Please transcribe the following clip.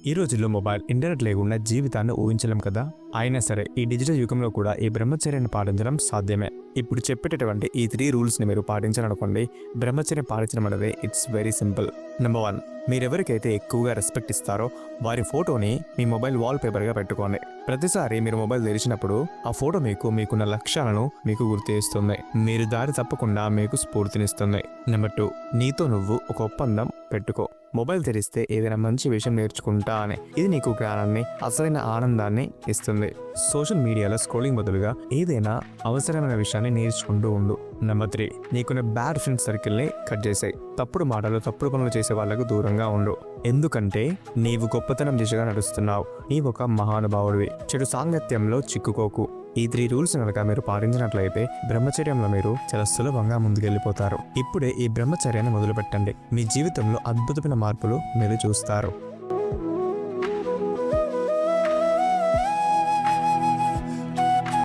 ఈ రోజుల్లో mobile, internet లేకుండా జీవితాన్ని ఊహించలేం కదా. అయినా సరే ఈ డిజిటల్ యుగంలో కూడా ఈ బ్రహ్మచర్యాన్ని పాటించడం సాధ్యమే. ఇప్పుడు చెప్పేటటువంటి ఈ 3 రూల్స్ని మీరు పాటించాలనుకోండి, బ్రహ్మచర్యం పాటించడం అనేది ఇట్స్ వెరీ సింపుల్. నెంబర్ 1, మీరెవరికైతే ఎక్కువగా రెస్పెక్ట్ ఇస్తారో వారి ఫోటోని మీ మొబైల్ వాల్పేపర్గా పెట్టుకోండి. ప్రతిసారి మీరు మొబైల్ తెరిచినప్పుడు ఆ ఫోటో మీకున్న లక్ష్యాలను మీకు గుర్తు చేస్తుంది. మీరు దారి తప్పకుండా మీకు స్ఫూర్తినిస్తుంది. నెంబర్ 2, నీతో నువ్వు ఒక ఒప్పందం పెట్టుకో. మొబైల్ తెరిస్తే ఏదైనా మంచి విషయం నేర్చుకుంటా అని. ఇది నీకు జ్ఞానాన్ని, అసలైన ఆనందాన్ని ఇస్తుంది. సోషల్ మీడియాలో స్క్రోలింగ్ బదులుగా ఏదైనా అవసరమైన విషయాన్ని నేర్చుకుంటూ ఉండు. నెంబర్ 3, నీకున్న బ్యాడ్ ఫ్రెండ్స్ సర్కిల్ని కట్ చేసాయి. తప్పుడు మాటలు, తప్పుడు పనులు చేసే వాళ్ళకు దూరంగా ఉండు. ఎందుకంటే నీవు గొప్పతనం దిశగా నడుస్తున్నావు. నీవు ఒక మహానుభావుడివి. చెడు సాంగత్యంలో చిక్కుకోకు. ఈ 3 రూల్స్ కనుక మీరు పాటించినట్లయితే బ్రహ్మచర్యంలో మీరు చాలా సులభంగా ముందుకెళ్ళిపోతారు. ఇప్పుడే ఈ బ్రహ్మచర్యాన్ని మొదలుపెట్టండి. మీ జీవితంలో అద్భుతమైన మార్పులు మీరు చూస్తారు.